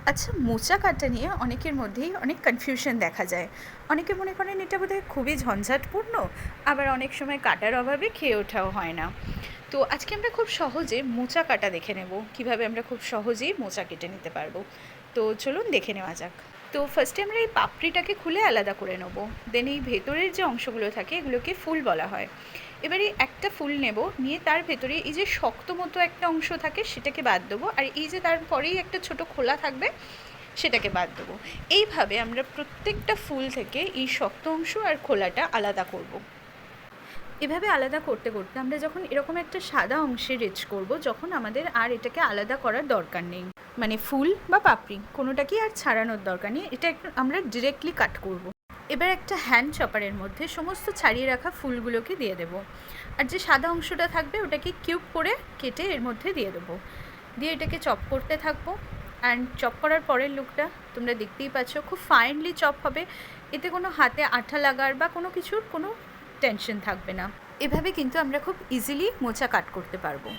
আচ্ছা, মোচা কাটা নিয়ে অনেকের মধ্যেই অনেক কনফিউশন দেখা যায়। অনেকে মনে করেন এটা বোধহয় খুবই ঝঞ্ঝাটপূর্ণ, আবার অনেক সময় কাটার অভাবে খেয়ে ওঠাও হয় না। তো আজকে আমরা খুব সহজে মোচা কাটা দেখে নেব, কিভাবে আমরা খুব সহজেই মোচা কেটে নিতে পারবো। তো চলুন দেখে নেওয়া যাক। তো ফার্স্টে আমরা এই পাপড়িটাকে খুলে আলাদা করে নেব। দেন এই ভেতরের যে অংশগুলো থাকে এগুলোকে ফুল বলা হয়। এবারে একটা ফুল নেব, নিয়ে তার ভেতরে এই যে শক্ত মতো একটা অংশ থাকে সেটাকে বাদ দেবো, আর এই যে তারপরেই একটা ছোট খোলা থাকবে সেটাকে বাদ দেবো। এইভাবে আমরা প্রত্যেকটা ফুল থেকে এই শক্ত অংশ আর খোলাটা আলাদা করব। এভাবে আলাদা করতে করতে আমরা যখন এরকম একটা সাদা অংশে রেচ করব, যখন আমাদের আর এটাকে আলাদা করার দরকার নেই, মানে ফুল বা পাপড়ি কোনোটাকেই আর ছাড়ানোর দরকার নেই, এটা একটু আমরা ডিরেক্টলি কাট করব। এবার একটা হ্যান্ড চপারের মধ্যে সমস্ত ছাড়িয়ে রাখা ফুলগুলোকে দিয়ে দেব, আর যে সাদা অংশটা থাকবে ওটাকে কিউব করে কেটে এর মধ্যে দিয়ে দেবো। দিয়ে এটাকে চপ করতে থাকবো। অ্যান্ড চপ করার পরের লুকটা তোমরা দেখতেই পাচ্ছ, খুব ফাইনলি চপ হবে, এতে কোনো হাতে আঠা লাগার বা কোনো কিছুর কোনো টেনশন থাকবে না। এভাবে কিন্তু আমরা খুব ইজিলি মোচা কাট করতে পারবো।